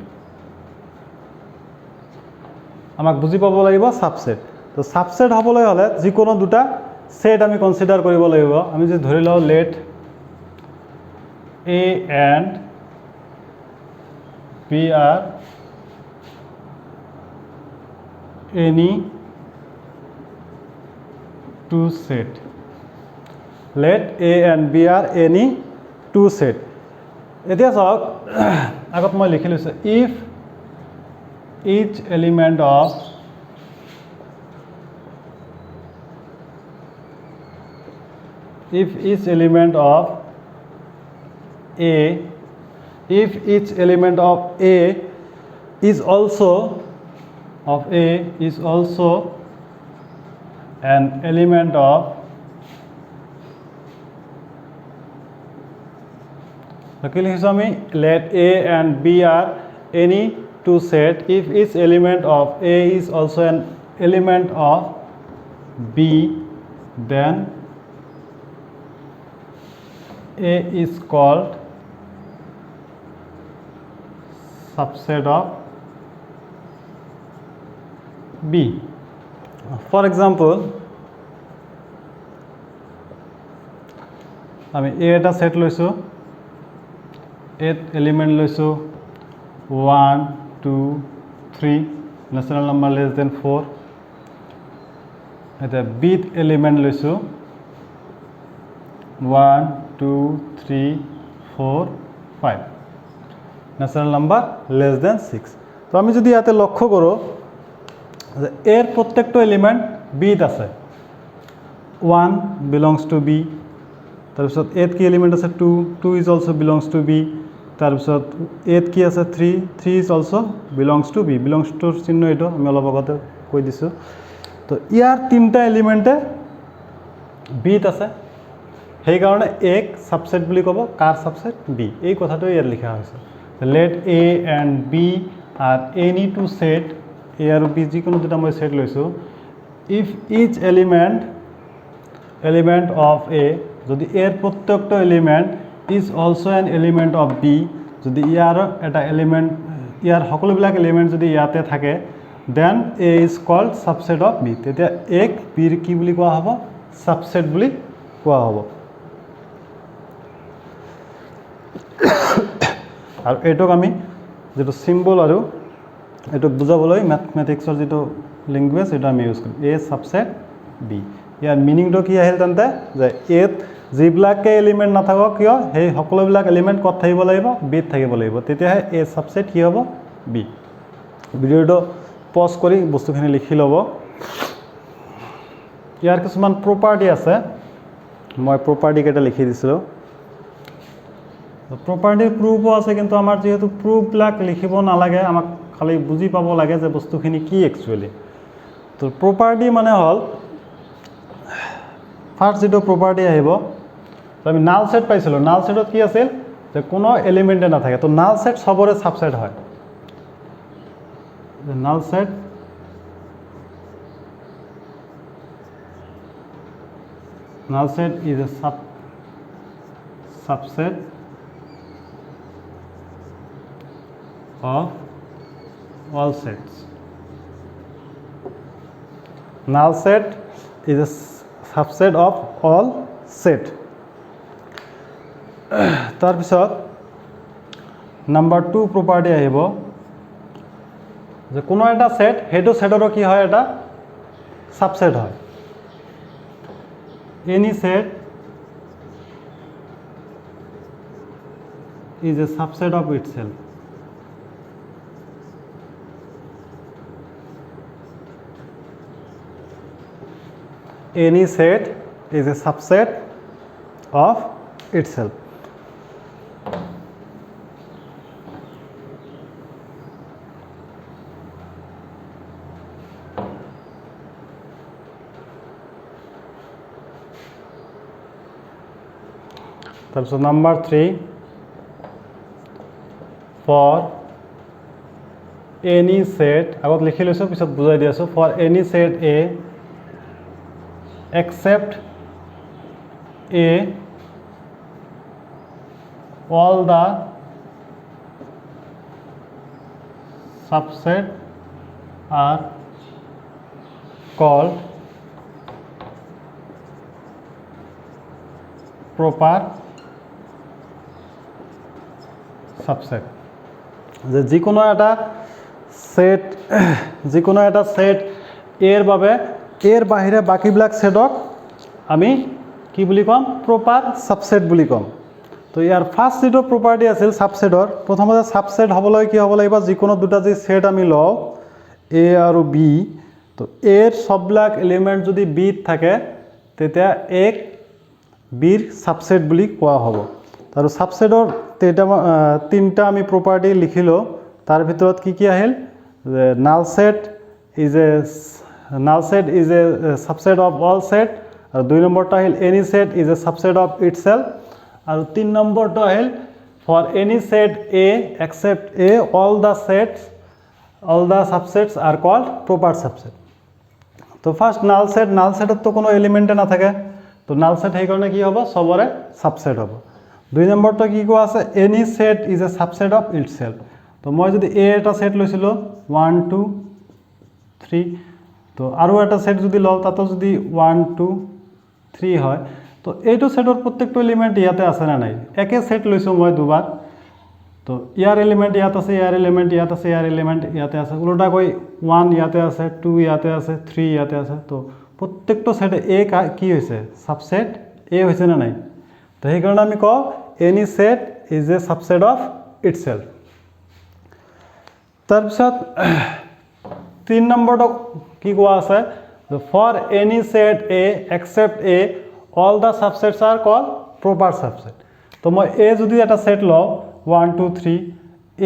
আমাক বুজি পাব লাগিব সাবসেট তো সাবসেট হ'বলৈ হ'লে যিকোনো দুটা সেট আমি কনসিডাৰ কৰিব লাগিব আমি যদি ধৰি লওঁ let A and B are any two set let a and b are any two set এতিয়া চাওক আগত মই লিখি লৈছো if each element of each element of a is also an element of let a and b are any two set if each element of a is also an element of b then a is called subset of B. For example, আমি A এটা set লৈছো 8 element লৈছো 1 2 3 natural number less then 4 এটা B element লৈছো 1 2 3 4 5 natural number less then 6 তো আমি যদি ইয়াতে লক্ষ্য করো এর প্রত্যেকটা এলিমেন্ট বিত আছে 1 বিলংস টু বি তাৰপিছত এত কি এলিমেন্ট আছে 2 is also belongs to B তাৰপিছত এত কি আছে 3 is also belongs to B belongs to চিহ্ন এটো আমি অলপ আগতে কৈ দিছো তো ইয়াৰ তিনটা এলিমেন্টে বিত আছে সেই কাৰণে এক সাবসেট বুলি ক'ব কাৰ সাবসেট বি এই কথাটো ইয়াত লিখা হৈছে let a and b are any two set a আৰু b যিকোনো দুটা মই সেট লৈছো if each element of a যদি এর প্রত্যেকটা element is also an element of b যদি ইয়াৰ এটা এলিমেন্ট ইয়াৰ সকলোবিলাক এলিমেন্ট যদি ইয়াতে থাকে then a is called subset of b তেতিয়া এক b কি বুলি কোৱা হ'ব সাবসেট বুলি কোৱা হ'ব আৰু এটোক আমি যেটো সিম্বল আৰু এটো বুজাবলৈ ম্যাথমেটিক্সৰ যেটো ল্যাঙ্গুৱেজ এটা আমি ইউজ কৰিম a সাবসেট b ইয়াৰ মিনিংটো কি আহিল তেন্তে যে এত যিবিলাকে এলিমেন্ট নাথাকক কিয় সেই সকলোবিলাক এলিমেন্ট কত থাকিব লাগিব বিত থাকিব লাগিব তেতিয়াহে এ সাবসেট কি হ'ব বি ভিডিওটো পজ কৰি বস্তুখিনি লিখি ল'ব ইয়াৰ কিছুমান প্ৰপাৰ্টি আছে মই প্ৰপাৰ্টি কেইটা লিখি দিছিলো প্ৰপাৰ্টিৰ প্ৰুফো আছে কিন্তু আমাৰ যেহেতু প্ৰুফবিলাক লিখিব নালাগে আমাক খালি বুজি পাব লাগে যে বস্তুখিনি কি একচুয়ালি তো প্ৰপাৰ্টি মানে হল ফাৰ্স্ট যেটো প্ৰপাৰ্টি আহিব তো আমি নাল সেট পাইছিলো নাল সেটত কি আছিল যে কোনো এলিমেন্টে না থাকে তো নাল সেট সবৰে সাবসেট হয় the null set null set is a subset of all sets. Null set is a subset of all set. তাৰপিছত নাম্বাৰ 2 প্ৰপাৰ্টি আহিব যে কোনো এটা সেট হেটো সেটৰ কি হয় এটা সাবসেট হয় any set is a subset of itself. Any set is a subset of itself. So number 3, for any set আগত লিখি লৈছো পিছত বুজাই দি আছো for any set A except A all the subset are called proper subset. যে যিকোনো এটা set এর বাবে এর বাহিৰে বাকিবিলাক সেটক আমি কি বুলি কম প্ৰপাৰ সাবসেট বুলি কম তো ইয়াৰ ফাৰ্স্ট যেটো প্ৰপাৰ্টি আছিল সাবসেটৰ প্ৰথমতে সাবসেট হ'বলৈ কি হ'ব লাগিব যিকোনো দুটা যে সেট আমি লও এ আৰু বি তো এৰ সববিলাক এলিমেন্ট যদি বি থাকে তেতিয়া এক বিৰ সাবসেট বুলি কোৱা হ'ব আৰু সাবসেটৰ তিনটা আমি প্ৰপাৰ্টি লিখিলো তাৰ ভিতৰত কি আহিল null set is a subset of all set আৰু দুই নম্বৰটো আহিল any set is a subset of itself আৰু তিন নম্বৰটো আহিল for any set A except A all the subsets are called proper subset. তো ফার্স্ট null set তো কোনো এলিমেন্টে না থাকে তো null set সেই কাৰণে কি হ'ব সবৰে সাবসেট হ'ব দুই নম্বৰটো কি কোৱা আছে any set is a subset of itself তো মই যদি A এটা সেট লৈছিলো 1 2 3 তো আৰু এটা সেট যদি লও তাতো যদি 1 2 3 হয় তো এইটো সেটৰ প্ৰত্যেকটো এলিমেন্ট ইয়াতে আছে না নাই একে সেট লৈছো মই দুবাৰ তো ইয়াৰ এলিমেন্ট ইয়াত আছে ইয়াৰ এলিমেন্ট ইয়াত আছে ইয়াৰ এলিমেন্ট ইয়াতে আছে উল্টা কৈ 1 ইয়াতে আছে 2 ইয়াতে আছে 3 ইয়াতে আছে তো প্ৰত্যেকটো সেট এ কি হৈছে সাবসেট এ হৈছে না নাই তো সেই কাৰণে আমি কও any set is a subset of itself. তাৰপিছত 3 নম্বৰটো কি কোৱা আছে for any set A except A all the subsets are called proper subset. তো মই A যদি এটা সেট লও 1 2 3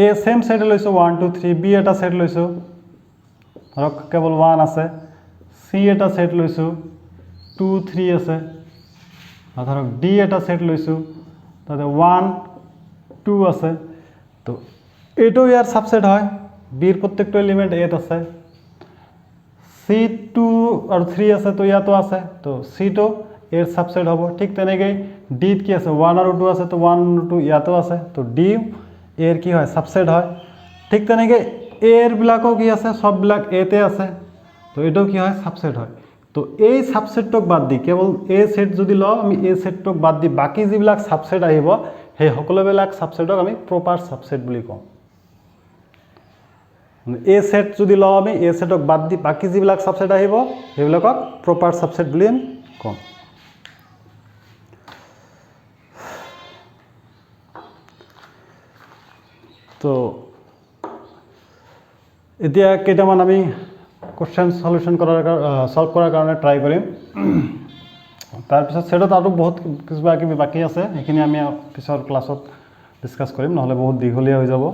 A সেম সেট লৈছো 1 2 3 B এটা সেট লৈছো ধৰক কেৱল 1 আছে C এটা সেট লৈছো 2 3 আছে আৰু ধৰক D এটা সেট লৈছো তাতে 1 2 আছে তো এটো ইয়াৰ সাবসেট হয় বিৰ প্ৰত্যেকটো এলিমেন্ট এত আছে C2 আৰু 3 আছে তো ইয়াতো আছে তো C2 এর সাবসেট হ'ব ঠিক তেনেকৈ D ত কি আছে 1 আৰু 2 আছে তো 1 আৰু 2 ইয়াতো আছে তো D এর কি হয় সাবসেট হয় ঠিক তেনেকৈ এর বিলাকও কি আছে সববিলাক এতে আছে তো এটো কি হয় সাবসেট হয় তো এই সাবসেটক বাদ দি কেৱল এ সেট যদি লও আমি এ সেটক বাদ দি বাকি যিবিলাক সাবসেট আহিব সেই সকলোবিলাক সাবসেটক আমি প্ৰপাৰ সাবসেট বুলি কম এ সেট যদি লও আমি এ সেটক বাদ দি বাকি যিবিলাক সাবসেট আহিব সেইবিলাকক প্ৰপাৰ সাবসেট বুলি আমি কম তো এতিয়া কেইটামান আমি কোশ্চেন সলিউশন সলভ কৰাৰ কাৰণে ট্ৰাই কৰিম তাৰপিছত সেটত আৰু বহুত কিবা বাকি আছে সেইখিনি আমি পিছৰ ক্লাছত ডিসকাস কৰিম নহলে বহুত দীঘলীয়া হৈ যাব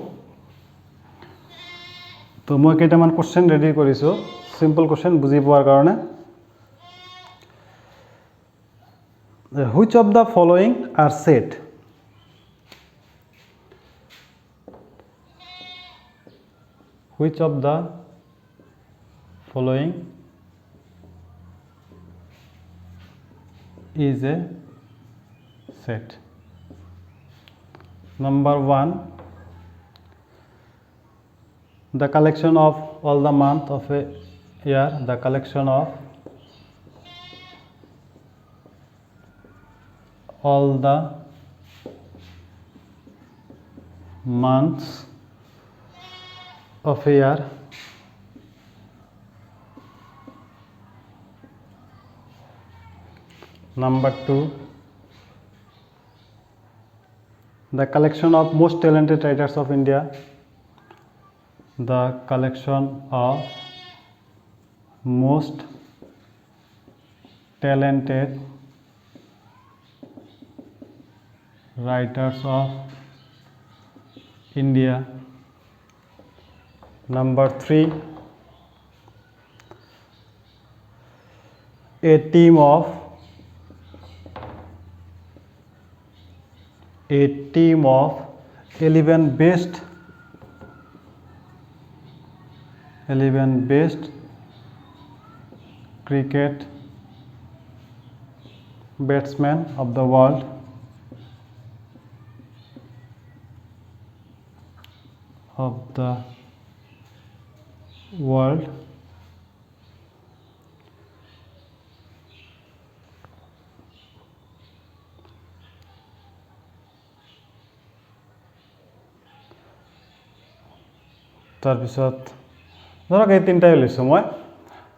তো মই কেইটামান কোশ্চেন ৰেডি কৰিছো সিম্পল কোশ্চেন বুজি পোৱাৰ কাৰণে which of the following are set which of the following is a set. Number 1, the collection of all the month of a year, the collection of all the months of a year Number 2, the collection of most talented writers of India, the collection of most talented writers of India. Number 3, a team of 11 best cricket batsmen of the world তাৰপিছত ধৰক এই তিনিটাই লৈছোঁ মই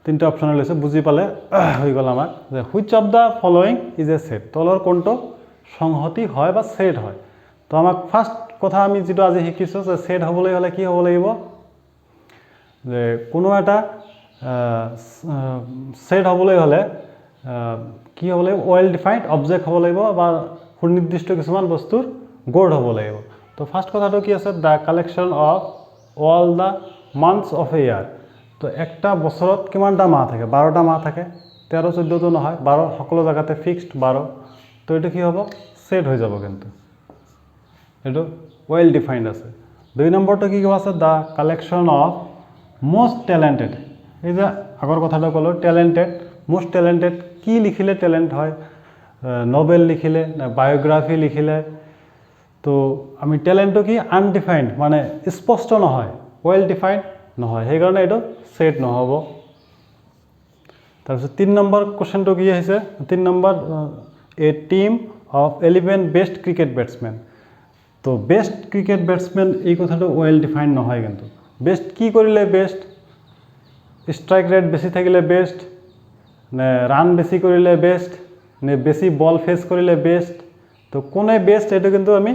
তিনিটা option লৈছোঁ বুজি পালে হৈ গ'ল আমাক যে which of the following is a set তলৰ কোনটো সংহতি হয় বা সেট হয় তো আমাক ফাৰ্ষ্ট কথা আমি যেটো আজি শিকিছোঁ যে সেট হ'বলৈ হ'লে কি হ'ব লাগিব যে কোনো এটা সেট হ'বলৈ হ'লে কি হ'ব লাগিব ওয়েল ডিফাইন্ড অবজেক্ট হ'ব লাগিব বা সুনিৰ্দিষ্ট কিছুমান বস্তুৰ গড় হ'ব লাগিব তো ফাৰ্ষ্ট কথাটো কি আছে the collection of all the months of a year তো একটা বছৰত কিমানটা মাহ থাকে 12টা মাহ থাকে 13 14 তো নহয় 12 সকলো জায়গাতে ফিক্সড 12 তো এটা কি হ'ব সেট হৈ যাব কিন্তু এটো ওয়েল ডিফাইন্ড আছে দুই নম্বৰটো কি আছে দা কালেকশন অফ মোস্ট ট্যালেন্টেড এই যে আগৰ কথাটো কলো ট্যালেন্টেড মোস্ট ট্যালেন্টেড কি লিখিলে ট্যালেন্ট হয় নোবেল লিখিলে না বায়োগ্রাফি লিখিলে তো আমি ট্যালেন্টটো কি আনডিফাইন্ড মানে স্পষ্ট নহয় ওয়েল ডিফাইন্ড নহয় সেই কাৰণে এটো সেট নহব তাৰপিছত 3 নম্বৰ কোশ্চেনটো কি আহিছে 3 number A team of 11 best cricket batsman তো বেস্ট ক্ৰিকেট ব্যাটসম্যান এই কথাটো ওয়েল ডিফাইন্ড নহয় কিন্তু বেস্ট কি কৰিলে বেস্ট স্ট্ৰাইক ৰেট বেশি থাকিলে বেস্ট নে ৰান বেশি কৰিলে বেস্ট নে বেশি বল ফেস কৰিলে বেস্ট তো কোনে বেস্ট এটো কিন্তু আমি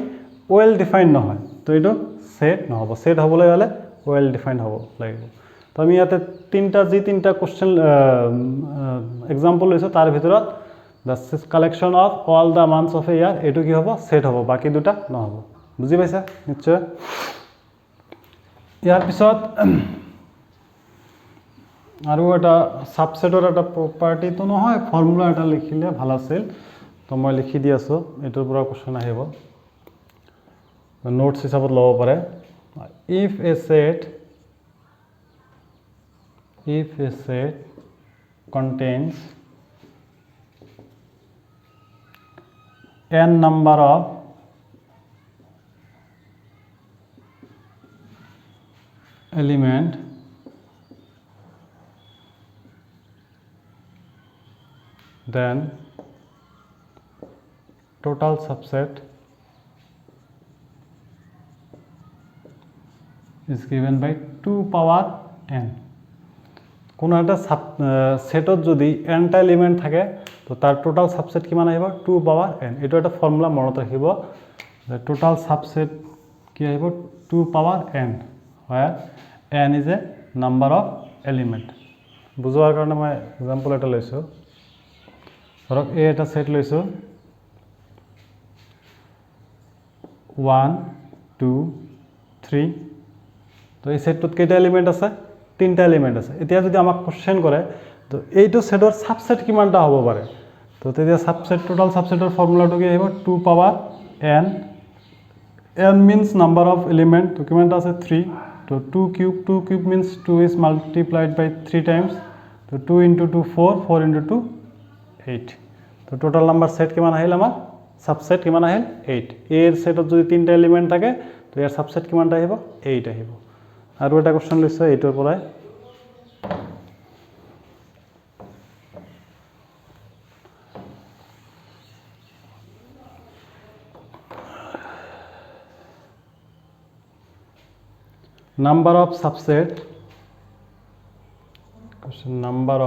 ওয়েল ডিফাইন্ড নহয় তো এটো সেট নহব সেট হ'বলৈ হলে ওয়েল ডিফাইন্ড হ'ব লাগিব তো আমি ইয়াতে তিনটা কোশ্চেন এক্সাম্পল লৈছো তাৰ ভিতৰত the collection of all the months of a year এটো কি হ'ব সেট হ'ব বাকি দুটা নহব বুজি পাইছা নিশ্চয় ইয়াৰ পিছত আৰু এটা সাবসেটৰ এটা প্ৰপাৰ্টি তো নহয় ফৰ্মুলা এটা লিখিলে ভাল আছিল তো মই লিখি দি আছো এটোৰ পৰা কোশ্চেন আহিব নোটস হিচাপত লব পাৰে if a set contains n number of element then total subset is given by 2 power n কোন একটা সেটত যদি n টা এলিমেন্ট থাকে তো তার টোটাল সাবসেট কিমান আহিব 2 পাওয়ার n এটো এটা ফর্মুলা মনত ৰাখিব the total subset কি আহিব 2 power n where n is a number of element বুজোৱাৰ কাৰণে মই এক্সাম্পল এটা লৈছো ধৰক এ এটা সেট লৈছো 1 2 3 তো এই সেটটোত কেইটা এলিমেন্ট আছে তিনটা এলিমেন্ট আছে এতিয়া যদি আমাক কোশ্চেন কৰে তো এইটো সেটৰ সাবসেট কিমানটা হ'ব পাৰে তো তেতিয়া সাবসেট টোটাল সাবসেটৰ ফৰ্মুলাটো কি আহিব 2 পাওয়ার n n means number of element তো কিমানটা আছে 3 তো 2 cube means 2 is multiplied by 3 times তো 2 into 2 4 4 into 2 8 তো তো টোটাল নাম্বাৰ সেট কিমান আহিল আমাৰ সাবসেট কিমান আহিল 8 এৰ সেটত যদি তিনটা এলিমেন্ট থাকে তো ইয়াৰ সাবসেট কিমানটা আহিব 8 আহিব আৰু এটা কোশ্চেন লৈছে এইটোৰ পৰাই number of subset question number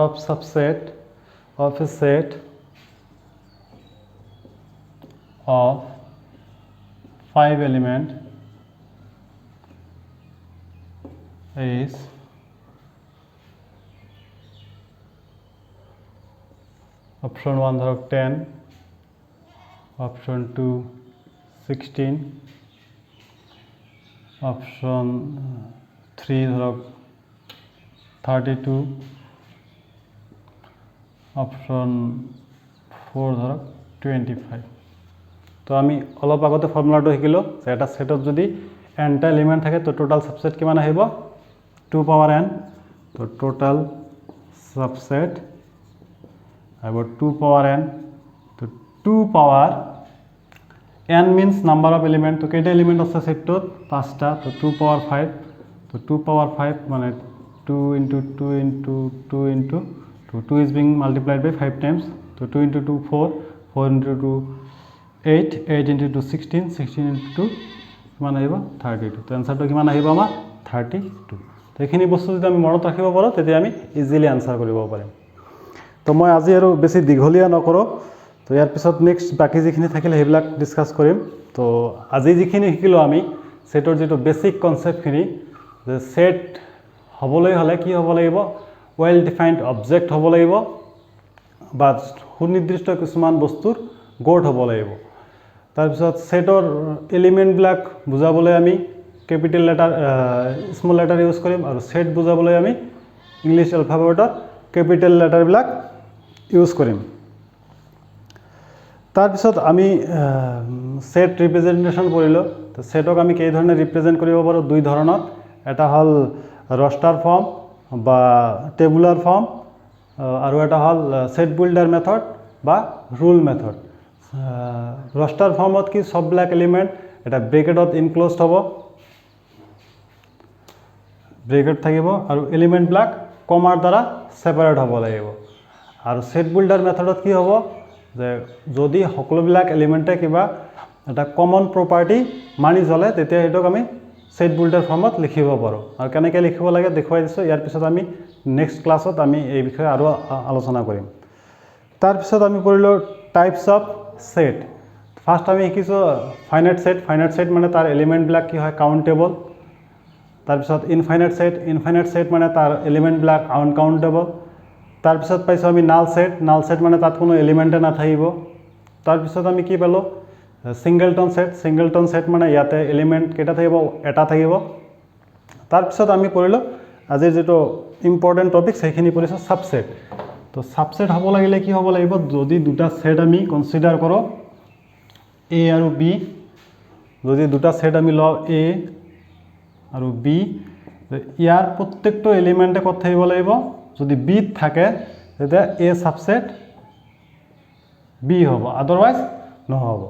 of subset of a set of 5 element is option 1 ধরক 10 option 2 16 option 3 ধরক 32 option 4 ধরক 25 তো আমি অলপ আগতে ফর্মুলাটো শিকিলো যে এটা সেটত যদি nটা এলিমেন্ট থাকে তো টোটাল সাবসেট কিমান আহিব 2 পাওয়ার n তো টোটাল সাবসেট আহিব 2 পাওয়ার n তো 2 পাওয়ার n means number of element তো কেইটা এলিমেন্ট আছে সেটত পাঁচটা তো 2 পাওয়ার 5 তো 2 পাওয়ার 5 মানে 2 into 2 into 2 into 2 2 is being multiplied by 5 times so 2 into 2 4 4 into 2 8 8 into 2 16 16 into 2 কিমান আহিব 32 তো आंसरটো কিমান আহিব আমাৰ 32 তো এইখিনি বস্তু যদি আমি মনত ৰাখিব পাৰো তেতিয়া আমি ইজিলি আনসাৰ কৰিব পাৰিম তো মই আজি আৰু বেছি দীঘলীয়া নকৰো তো ইয়াৰ পিছত নেক্সট বাকি যিখিনি থাকিলে হেবিলাক ডিসকাস কৰিম তো আজি যিখিনি শিকিলো আমি সেটৰ যেটো বেসিক কনসেপ্টখিনি যে সেট হবলৈ হলে কি হ'ব লাগিব ওয়েল ডিফাইন্ড অবজেক্ট হ'ব লাগিব বা সুনিৰ্দিষ্ট কিছুমান বস্তুৰ গড় হ'ব লাগিব তাৰ পিছত সেটৰ এলিমেন্ট বিলাক বুজাবলৈ আমি capital letter small letter use কৰিম আৰু সেট বুজাবলৈ আমি ইংলিশ এলফাবেটৰ ক্যাপিটাল লেটাৰ বিলাক ইউজ কৰিম তাৰ পিছত আমি সেট ৰিপ্ৰেজেন্টেশন কৰিলো তো সেটক আমি কেই ধৰণে ৰিপ্ৰেজেন্ট কৰিব পাৰো দুই ধৰণৰ এটা হল roster form বা টেবুলার ফর্ম আর এটা হল সেট বিল্ডার মেথড বা রুল মেথড roster ফর্মত কি সববিলাক এলিমেন্ট এটা ব্রেকেটত ইনক্লোজড হ'ব ব্রেকেট থাকিব আৰু এলিমেন্ট বিলাক কমাৰ দ্বাৰা সেপাৰেট হ'ব লাগিব আৰু সেট বিল্ডার মেথডত কি হ'ব যে যদি সকলোবিলাক এলিমেন্টে কিবা এটা কমন প্ৰপাৰ্টি মানি চলে তেতিয়া এটোক আমি সেট বিল্ডাৰ ফৰ্মত লিখিব পাৰো আৰু কেনেকৈ লিখিব লাগে দেখুৱাই দিছো ইয়াৰ পিছত আমি নেক্সট ক্লাছত আমি এই বিষয়ে আৰু আলোচনা কৰিম তাৰ পিছত আমি পঢ়িলো টাইপস অফ সেট ফাৰ্স্ট আমি শিকিছো ফাইনাইট সেট মানে তাৰ এলিমেন্ট বিলাক কি হয় কাউন্টেবল তাৰ পিছত ইনফাইনাইট সেট মানে তাৰ এলিমেন্ট বিলাক আনকাউন্টেবল তাৰ পিছত পাইছো আমি নাল সেট মানে তাত কোনো এলিমেন্টে নাথাকিব তাৰ পিছত আমি কি পালো সিংগলটন সেট মানে ইয়াতে এলিমেন্ট কেটা থাকিব এটা থাকিব তাৰ পিছত আমি পঢ়িলো আজি যেটো ইম্পৰ্টেন্ট টপিক সেইখিনি পঢ়িছো সাবসেট তো সাবসেট হ'ব লাগিলে কি হ'ব লাগিব যদি দুটা সেট আমি কনসিডাৰ কৰো A আৰু B যদি দুটা সেট আমি লও A আৰু B ইয়াৰ প্ৰত্যেকটো এলিমেন্টে কত থাকিব লাগিব যদি B থাকে তেতিয়া A সাবসেট B হ'ব আদারওয়াইজ নহব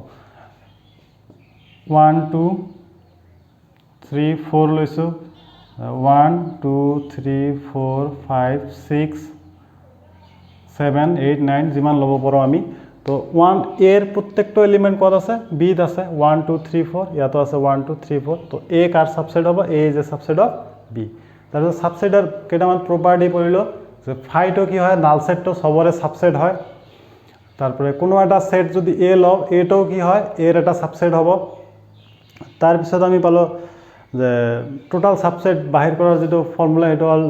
1 2 3 4 লৈছো 1 2 3 4 5 6 7 8 9 যিমান লব পাৰো আমি তো 1 এর প্রত্যেকটো এলিমেন্ট কত আছে b ত আছে 1 2 3 4 ইয়াতো আছে 1 2 3 4 তো a কার সাবসেট হবে a is a subset of b তারপর সাবসেটের কেটামান প্রপার্টি পড়িলো যে ফাইটো কি হয় নাল সেটটো সবরে সাবসেট হয় তারপরে কোনো একটা সেট যদি a লও এটাও কি হয় এর একটা সাবসেট হবে তার পিছত আমি পালো যে টোটাল সাবসেট বাহির করার যেটো ফর্মুলা এটা হল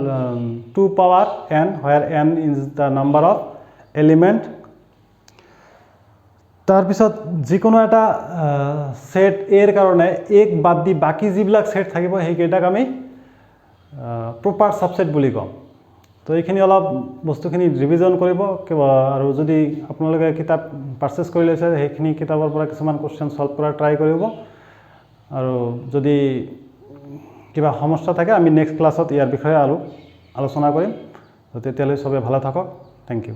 2 পাওয়ার n where n is the number of element তার পিছত যিকোনো একটা সেট এর কারণে এক বাদ দি বাকি যিবিলাক সেট থাকিব সেই কেটাক আমি প্রপার সাবসেট বুলি কম তো এইখিনি অলপ বস্তুখিনি রিভিজন কৰিব আৰু যদি আপোনালোকে কিতাপ পাৰচেজ কৰি লৈছে সেইখিনি কিতাপৰ পৰা কিছুমান কোশ্চেন সলভ কৰা ট্ৰাই কৰিব আৰু যদি কিবা সমস্যা থাকে আমি নেক্সট ক্লাছত ইয়াৰ বিষয়ে আৰু আলোচনা কৰিম। তো তেতিয়ালৈ সবে ভালে থাকক। Thank U.